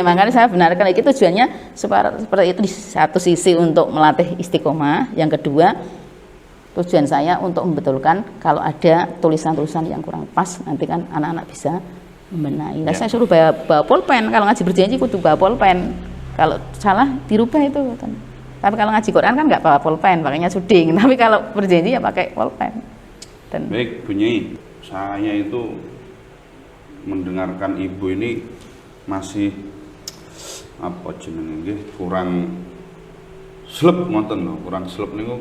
Makanya saya benarkan itu tujuannya seperti itu, di satu sisi untuk melatih istiqomah, yang kedua tujuan saya untuk membetulkan kalau ada tulisan-tulisan yang kurang pas nanti kan anak-anak bisa membenahi. Saya suruh bawa pulpen, kalau ngaji berjanji kudu bawa pulpen, kalau salah dirubah itu. Tapi kalau ngaji Quran kan nggak bawa pulpen, pakainya suding. Tapi kalau berjanji ya pakai pulpen. Baik, Bu Nyai, saya itu mendengarkan ibu ini masih apa jenenge nggih kurang slep ngoten lho, kurang slep niku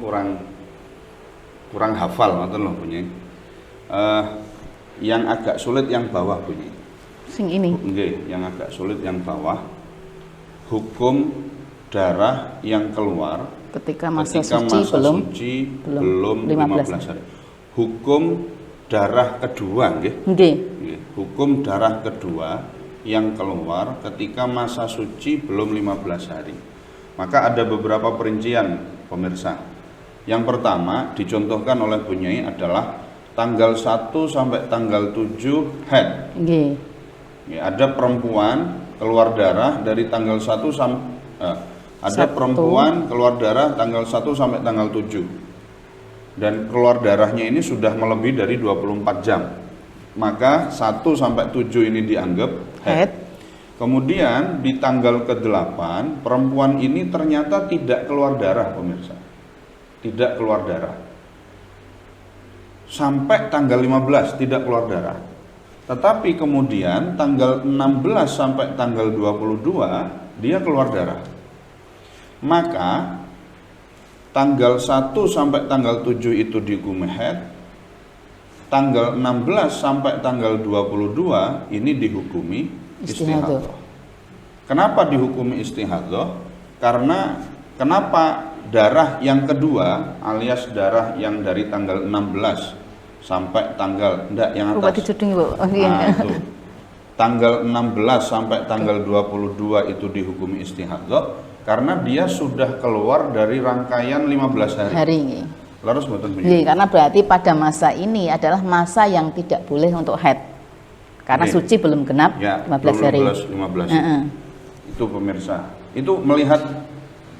kurang hafal ngoten lho Bu Nyai. Yang agak sulit yang bawah Bu Nyai. Sing ini. Nggih, yang agak sulit yang bawah. Hukum darah yang keluar ketika masa suci belum 15 hari. Hukum darah kedua nggih. Nggih. Hukum darah kedua yang keluar ketika masa suci belum 15 hari. Maka ada beberapa perincian pemirsa. Yang pertama dicontohkan oleh Bu Nyai adalah tanggal 1 sampai tanggal 7 haid. Nggih. Ada perempuan keluar darah dari tanggal 1 sampai ada perempuan keluar darah tanggal 1 sampai tanggal 7. Dan keluar darahnya ini sudah melebihi dari 24 jam. Maka 1 sampai 7 ini dianggap haid. Kemudian di tanggal ke-8 perempuan ini ternyata tidak keluar darah pemirsa. Tidak keluar darah. Sampai tanggal 15 tidak keluar darah. Tetapi kemudian tanggal 16 sampai tanggal 22 dia keluar darah. Maka tanggal 1 sampai tanggal 7 itu dihukumi haid. Tanggal 16 sampai tanggal 22 ini dihukumi istihadhah. Kenapa dihukumi istihadhah? Karena kenapa darah yang kedua alias darah yang dari tanggal 16 sampai tanggal yang atas. Itu. Tanggal 16 sampai tanggal 22 itu dihukumi istihadhah karena dia sudah keluar dari rangkaian 15 hari. Laras mboten begini. Karena berarti pada masa ini adalah masa yang tidak boleh untuk haid. Karena suci belum genap ya, 15 hari. 15. Itu pemirsa. Itu melihat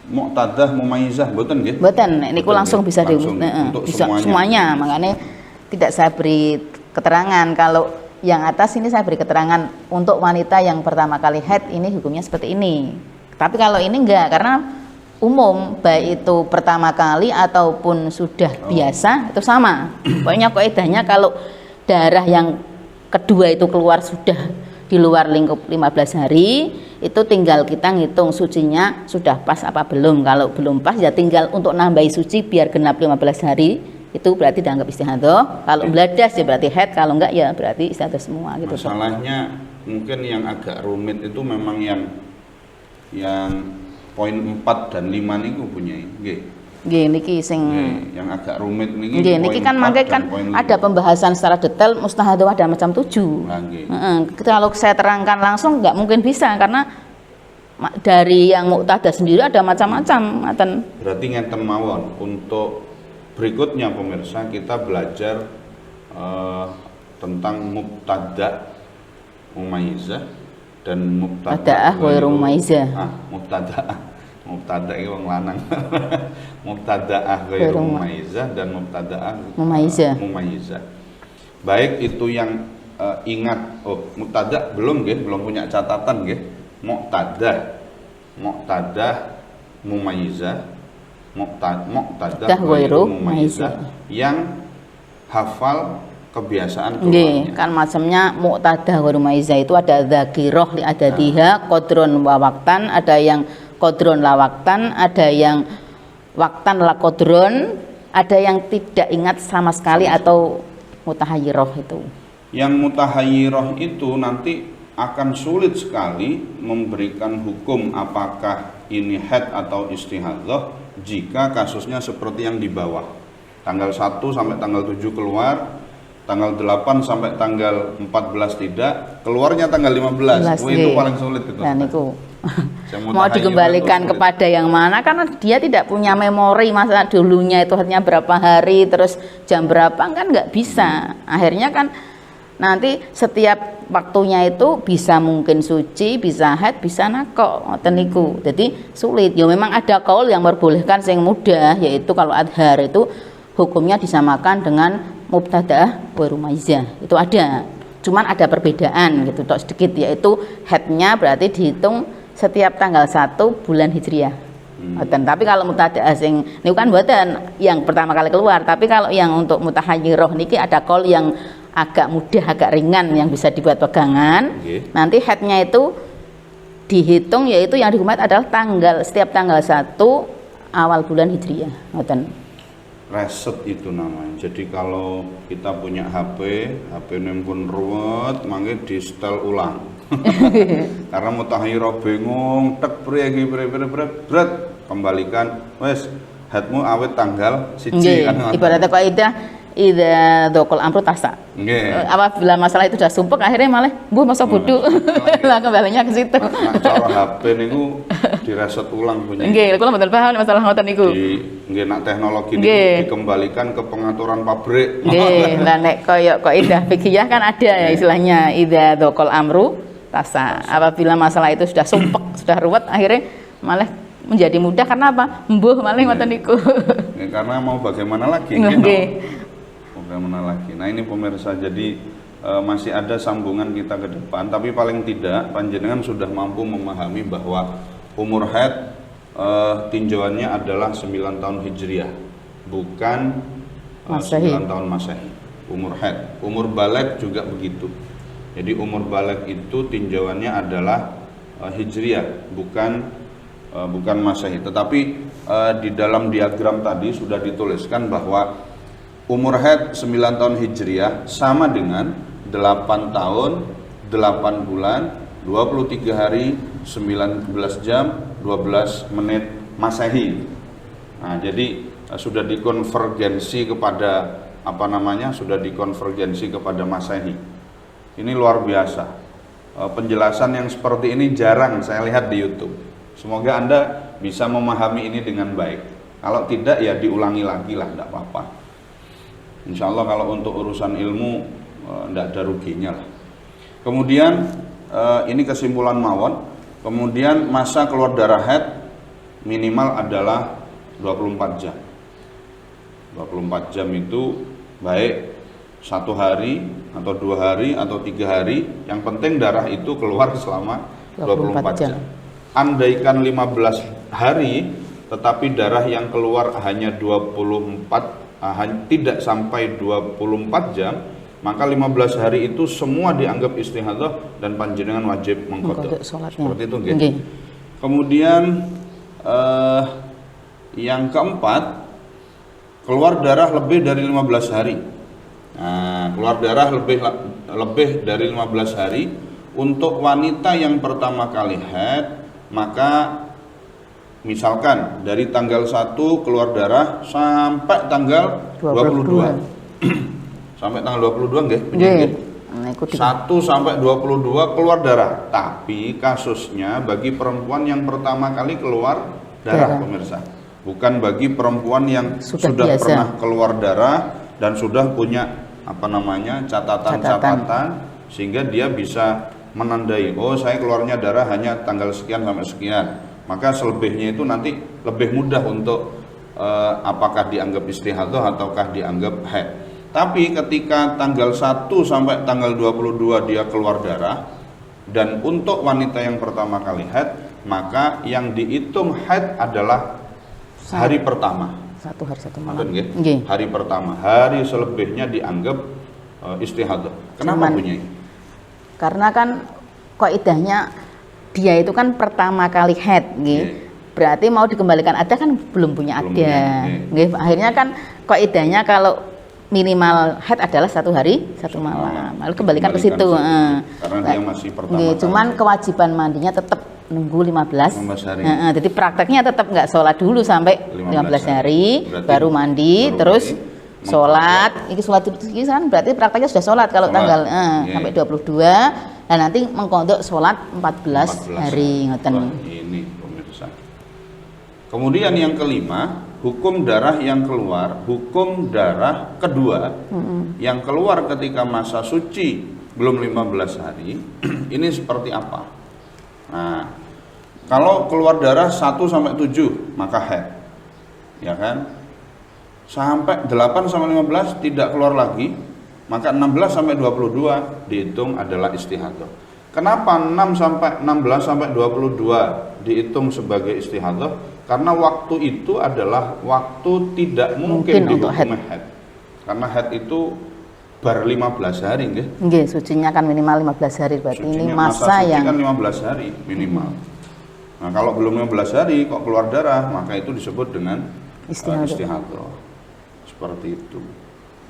muqtadah mumayyizah mboten nggih? Mboten, niku langsung bisa bisa semuanya. Makanya tidak saya beri keterangan. Kalau yang atas ini saya beri keterangan untuk wanita yang pertama kali haid ini hukumnya seperti ini. Tapi kalau ini enggak, karena umum baik itu pertama kali ataupun sudah biasa itu sama. Pokoknya kaidahnya kalau darah yang kedua itu keluar sudah di luar lingkup 15 hari, itu tinggal kita ngitung sucinya sudah pas apa belum. Kalau belum pas ya tinggal untuk nambahi suci biar genap 15 hari, itu berarti dianggap istihadhah. Kalau beladas ya berarti haid, kalau enggak ya berarti istihadhah semua gitu. Masalahnya mungkin yang agak rumit itu memang yang poin 4 dan 5 niku punya nggih. Nggih niki sing yang agak rumit niki. Nggih niki kan mangke kan ada pembahasan secara detail mustahadhah ada macam 7. Kalau saya terangkan langsung nggak mungkin bisa karena dari yang muqtadah sendiri ada macam-macam. Berarti ngeten mawon untuk berikutnya pemirsa kita belajar tentang muqtadah mumayyizah dan muqtadah ghairu mumayyizah. Mubtada'a wong lanang. Mubtada'ah ghairu mumayyizah dan mubtada'ah mumayyizah. Baik itu yang ingat mubtada' belum punya catatan nggih. Muqtadah mumayyizah, muqtadah ghairu mumayyizah yang hafal kebiasaan keluarnya. Kan macamnya muqtadah ghairu mumayyizah itu ada dzakirah li adadiha qadrun wa waqtan, ada yang qadrun la waqtan, ada yang waqtan la qadrun, ada yang tidak ingat sama sekali atau mutahayyirah itu. Yang mutahayyirah itu nanti akan sulit sekali memberikan hukum apakah ini haid atau istihadzah jika kasusnya seperti yang di bawah. Tanggal 1 sampai tanggal 7 keluar, tanggal 8 sampai tanggal 14 tidak, keluarnya tanggal 15. Itu paling sulit itu. Dan itu mau dikembalikan kepada yang mana, karena dia tidak punya memori masa dulunya itu hanya berapa hari terus jam berapa, kan nggak bisa. Akhirnya kan nanti setiap waktunya itu bisa mungkin suci, bisa haid, bisa nakok, ngoten niku. Jadi sulit. Ya memang ada kaul yang memperbolehkan sing mudah, yaitu kalau adhar itu hukumnya disamakan dengan mubtadaah wa rumaizah. Itu ada. Cuman ada perbedaan gitu tok sedikit, yaitu haidnya berarti dihitung setiap tanggal 1 bulan Hijriah. Tapi kalau mubtadaah sing niku kan mboten yang pertama kali keluar, tapi kalau yang untuk mutahayyirah niki ada kaul yang agak mudah, agak ringan yang bisa dibuat pegangan. Nanti headnya itu dihitung, yaitu yang dihukum adalah setiap tanggal 1 awal bulan Hijriah. Reset itu namanya. Jadi kalau kita punya HP ini pun ruwet, mangke di setel ulang. Karena mutahayyirah bingung, tek bret kembalikan, wes headmu awet tanggal 1. Ibaratnya kaidah idza dzaqal amru tasa. Apabila masalah itu sudah sumpek, akhirnya malah masa bodoh. Lah kembalinya ke situ. Nah, cara HP niku direset ulang punya. Nggih, kula mboten paham masalah ngoten niku. Nggih, nak teknologi niku dikembalikan ke pengaturan pabrik. Nggih, lah nek kaya kaidah fikih kan ada ya istilahnya idza dzaqal amru tasa. Apabila masalah itu sudah sumpek, sudah ruwet, akhirnya malah menjadi mudah. Karena apa? Mbuh malah ngoten niku. Karena mau bagaimana lagi? Bagaimana lagi? Nah ini pemirsa, jadi masih ada sambungan kita ke depan, tapi paling tidak panjenengan sudah mampu memahami bahwa umur haid tinjauannya adalah 9 tahun Hijriah, bukan 9 tahun Masehi. Umur haid, umur baligh juga begitu. Jadi umur baligh itu tinjauannya adalah Hijriah, bukan Masehi. Tetapi di dalam diagram tadi sudah dituliskan bahwa umur haid 9 tahun Hijriah sama dengan 8 tahun, 8 bulan, 23 hari, 19 jam, 12 menit Masehi. Nah, jadi sudah dikonvergensi kepada sudah dikonvergensi kepada Masehi. Ini luar biasa. Penjelasan yang seperti ini jarang saya lihat di YouTube. Semoga Anda bisa memahami ini dengan baik. Kalau tidak ya diulangi lagi lah, tidak apa-apa. Insya Allah kalau untuk urusan ilmu tidak ada ruginya lah. Kemudian ini kesimpulan mawon. Kemudian masa keluar darah haid minimal adalah 24 jam. 24 jam itu baik 1 hari atau 2 hari atau 3 hari, yang penting darah itu keluar selama 24 jam. Andaikan 15 hari tetapi darah yang keluar hanya 24, tidak sampai 24 jam, maka 15 hari itu semua dianggap istihadzah dan panjenengan wajib mengqadha. Seperti itu nggih. Kemudian yang keempat, keluar darah lebih dari 15 hari. Nah, keluar darah lebih dari 15 hari untuk wanita yang pertama kali haid, maka misalkan dari tanggal 1 keluar darah sampai tanggal 22. Sampai tanggal 22 nggih. 1 sampai 22 keluar darah. Tapi kasusnya bagi perempuan yang pertama kali keluar darah, pemirsa. Bukan bagi perempuan yang sudah pernah keluar darah dan sudah punya catatan sehingga dia bisa menandai, oh saya keluarnya darah hanya tanggal sekian sampai sekian. Maka selebihnya itu nanti lebih mudah untuk apakah dianggap istihadzah ataukah dianggap haid. Tapi ketika tanggal 1 sampai tanggal 22 dia keluar darah, dan untuk wanita yang pertama kali haid, maka yang dihitung haid adalah hari pertama. 1 hari 1 malam. Hari pertama, hari selebihnya dianggap istihadzah. Kenapa punya ini? Karena kan kaidahnya dia itu kan pertama kali haid, berarti mau dikembalikan ada kan belum punya ada. Akhirnya kan kaidahnya kalau minimal haid adalah 1 hari 1 malam. Lalu kembalikan ke situ. Karena dia masih pertama Nggih, kali. cuman kewajiban mandinya tetap nunggu 15 hari. Jadi prakteknya tetap nggak sholat dulu sampai 15 hari, baru mandi, terus sholat. Ini sholat ini kan berarti prakteknya sudah sholat kalau tanggal sampai 22, dan nanti mengkodok sholat 14 hari. Ngoten. Ini pemirsa. Kemudian yang kelima, hukum darah yang keluar, hukum darah kedua yang keluar ketika masa suci belum 15 hari, ini seperti apa? Nah, kalau keluar darah 1 sampai 7 maka haid. Ya kan? Sampai 8 sampai 15 tidak keluar lagi, maka 16 sampai 22 dihitung adalah istihadah. Kenapa 6 sampai 16 sampai 22 dihitung sebagai istihadah? Karena waktu itu adalah waktu tidak mungkin dihukum haid. Karena haid itu bar 15 hari nggih. Nggih, sucinya kan minimal 15 hari, berarti sucinya, ini masa yang kan 15 hari minimal. Nah, kalau belum 15 hari kok keluar darah, maka itu disebut dengan istihadah. Seperti itu.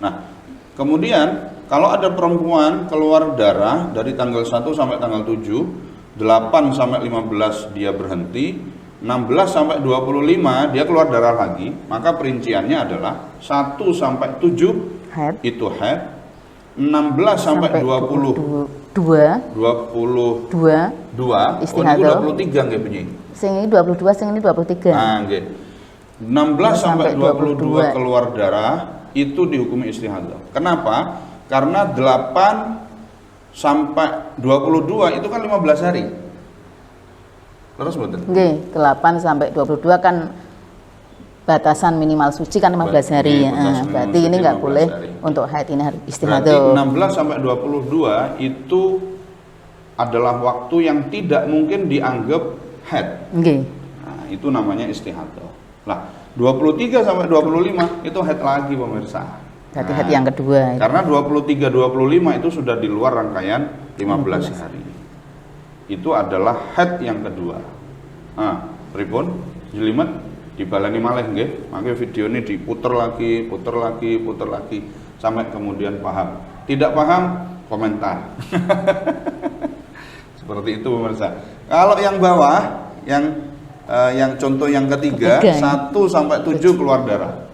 Nah, kemudian kalau ada perempuan keluar darah dari tanggal 1 sampai tanggal 7, 8 sampai 15 dia berhenti, 16 sampai 25 dia keluar darah lagi, maka perinciannya adalah 1 sampai 7 haid. Itu haid. 16 sampai 22 istihadah. Oh, itu 23 nggih bunyi. Sing ini 22, sing ini 23. Nah, nggih. 16 sampai 22 keluar darah itu dihukumi istihadah. Kenapa? Karena 8 sampai 22 itu kan 15 hari. Terus betul? Nggih, 8 sampai 22 kan batasan minimal suci kan 15 hari. Berarti ini nggak boleh hari. Untuk haid, ini harus istihadah. Berarti 16 sampai 22 itu adalah waktu yang tidak mungkin dianggap haid. Nggih. Nah, itu namanya istihadah. Lah, 23 sampai 25 itu haid lagi pemirsa. Berarti haid yang kedua. Karena 23 25 itu sudah di luar rangkaian 15 hari. Itu adalah haid yang kedua. Nah, pripun? Jelimet dibalani malih nggih. Mangke video ini diputer lagi sampai kemudian paham. Tidak paham, komentar. Seperti itu pemirsa. Kalau yang bawah, yang contoh yang ketiga 1 sampai 7 keluar darah.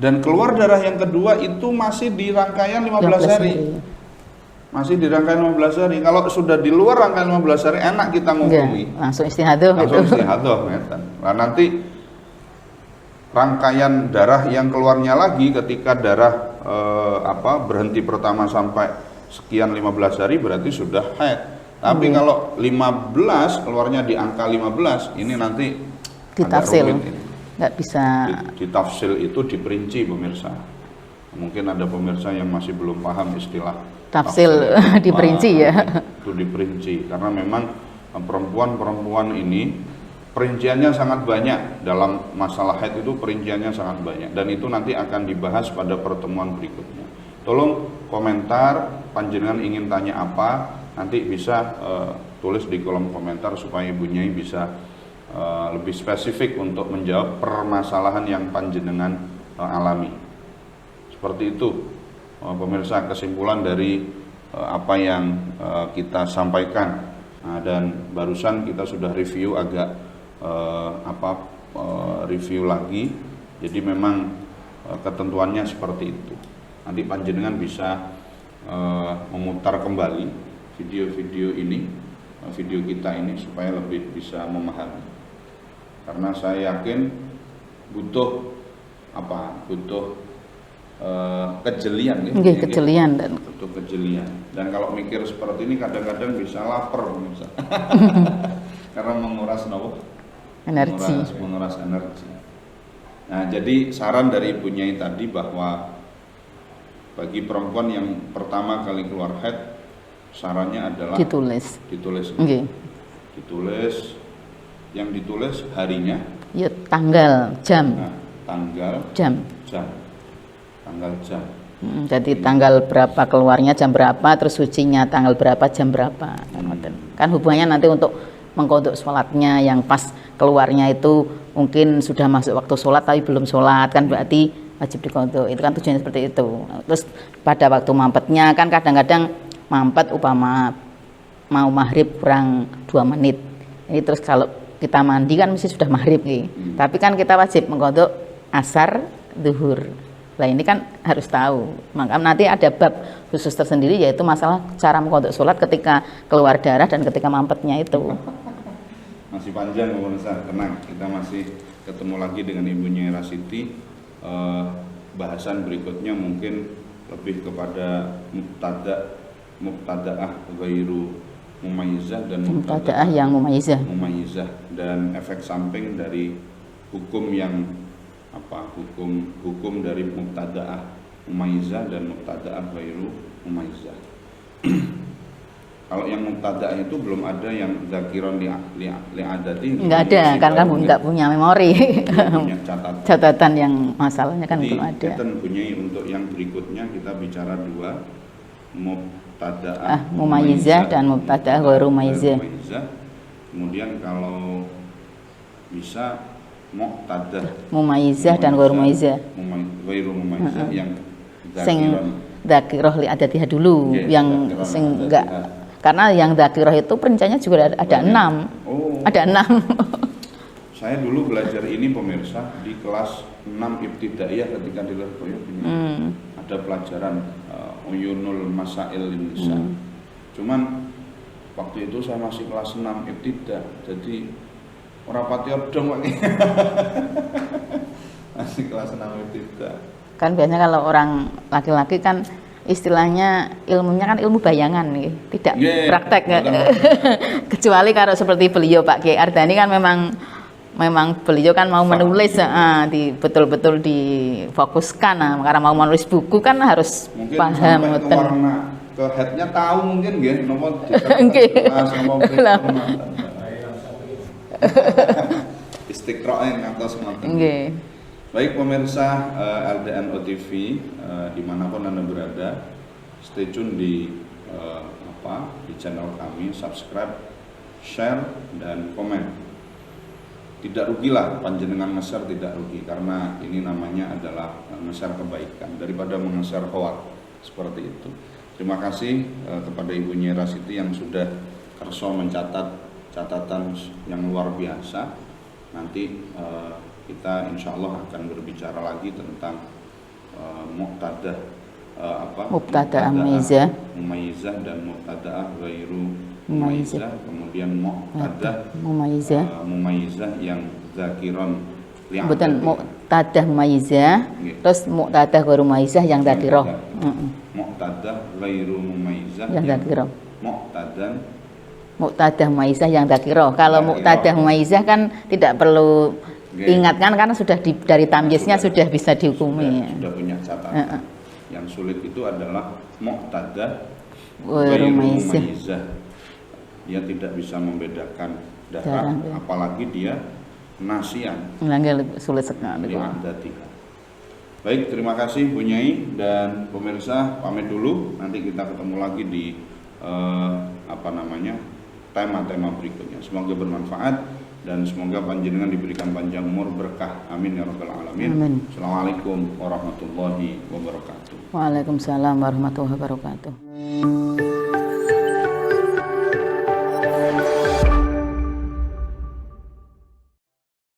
Dan keluar darah yang kedua itu masih di rangkaian 15 hari. Masih di rangkaian 15 hari. Kalau sudah di luar rangkaian 15 hari enak kita ngukumi. Langsung istihadah gitu. Langsung istihadah ngeten. Nah, nanti rangkaian darah yang keluarnya lagi ketika darah berhenti pertama sampai sekian 15 hari berarti sudah haid. Tapi kalau 15 keluarnya di angka 15 ini nanti ditafsil. Nggak bisa ditafsil itu diperinci pemirsa. Mungkin ada pemirsa yang masih belum paham istilah tafsil diperinci ya. Itu diperinci karena memang perempuan ini perinciannya sangat banyak dalam masalah haid, itu perinciannya sangat banyak dan itu nanti akan dibahas pada pertemuan berikutnya. Tolong komentar panjenengan ingin tanya apa, nanti bisa tulis di kolom komentar supaya Ibu Nyai bisa lebih spesifik untuk menjawab permasalahan yang panjenengan alami. Seperti itu pemirsa kesimpulan dari apa yang kita sampaikan. Nah, dan barusan kita sudah review agak review lagi. Jadi memang ketentuannya seperti itu. Nanti panjenengan bisa memutar kembali video-video ini, video kita ini supaya lebih bisa memahami. Karena saya yakin butuh kejelian ya. Kejelian dan butuh kejelian. Dan kalau mikir seperti ini kadang-kadang bisa lapar pemirsa. Karena menguras energi. Menguras energi. Nah, jadi saran dari Ibu Nyai tadi bahwa bagi perempuan yang pertama kali keluar haid, sarannya adalah ditulis. Okay. Ditulis. Yang ditulis harinya, ya, tanggal, jam. Nah, tanggal, jam. Tanggal, jam. Jadi tanggal berapa keluarnya, jam berapa, terus sucinya tanggal berapa, jam berapa. Kan hubungannya nanti untuk mengkodok sholatnya yang pas keluarnya itu mungkin sudah masuk waktu sholat tapi belum sholat, kan berarti wajib diqadha. Itu kan tujuannya seperti itu. Terus pada waktu mampetnya kan kadang-kadang mampet upama mau maghrib kurang 2 menit. Ini terus kalau kita mandi kan mesti sudah maghrib nih. Tapi kan kita wajib mengqadha asar, zuhur. Nah ini kan harus tahu. Maka nanti ada bab khusus tersendiri yaitu masalah cara mengqadha sholat ketika keluar darah dan ketika mampetnya itu. Masih panjang pemirsa, tenang. Kita masih ketemu lagi dengan Ibu Nyai Rasiti. Bahasan berikutnya mungkin lebih kepada mubtada'ah ghairu mumayyizah dan Mubtada'ah yang mumayyizah. Dan efek samping dari hukum yang hukum dari mubtada'ah mumayyizah dan mubtada'ah ghairu mumayyizah. Kalau yang mubtada'ah itu belum ada yang zakiron li'adati. Enggak ada, kan kamu enggak punya memori. Punya catatan yang masalahnya kan belum ada. Kita punya untuk yang berikutnya kita bicara 2 mubtada'ah mumayyizah dan mubtada'ah ghairu mumayyizah. Kemudian kalau bisa muqtadah mumayyizah dan ghairu mumayyizah. Ghairu mumayyizah yang Sing dzakirah li adatiha dulu, yang sing enggak, karena yang dzakirah itu perinciannya juga ada 6. Ada 6. Saya dulu belajar ini pemirsa di kelas 6 ibtidaiyah ketika di Lirboyo ada pelajaran Uyunul Masail Nisa. Cuman waktu itu saya masih kelas 6 ibtidah, jadi ora pati odong lagi. Masih kelas 6 ibtidah. Kan biasanya kalau orang laki-laki kan istilahnya ilmunya kan ilmu bayangan nih, tidak praktek. Kecuali kalau seperti beliau Pak Kiai Ardhani kan memang beliau kan mau menulis betul-betul difokuskan. Karena mau menulis buku kan harus mungkin paham ke warna ke headnya tahu mungkin nggih nomor istiqro'en atau semacam. Baik pemirsa LDN OTV dimanapun Anda berada, stay tune di channel kami, subscribe, share dan komen. Tidak rugilah panjenengan nge-share, tidak rugi karena ini namanya adalah nge-share kebaikan daripada nge-share hoax seperti itu. Terima kasih kepada Ibu Nyai Rasiti yang sudah kerso mencatat catatan yang luar biasa. Nanti kita insya Allah akan berbicara lagi tentang mubtada'ah mumayyizah dan mubtada'ah ghairu mumayyizah, kemudian mumayyizah yang zakiron bukan muqtadah mumayyizah, terus muqtadah ghairu mumayyizah yang zakiroh. Muqtadah ghairu mumayyizah yang zakiroh. Muqtadah mumayyizah yang zakiroh. Kalau muqtadah mumayyizah kan tidak perlu ingatkan karena sudah dari tamyiznya sudah bisa dihukumi. Sudah punya catatan. Yang sulit itu adalah muqtadah ghairu mumayyizah. Dia tidak bisa membedakan darah, apalagi dia nasian. Sulit sekali. Baik, terima kasih Bu Nyai dan pemirsa, pamit dulu. Nanti kita ketemu lagi di tema-tema berikutnya. Semoga bermanfaat dan semoga panjenengan diberikan panjang umur berkah. Amin ya rabbal alamin. Amin. Assalamualaikum warahmatullahi wabarakatuh. Waalaikumsalam warahmatullahi wabarakatuh.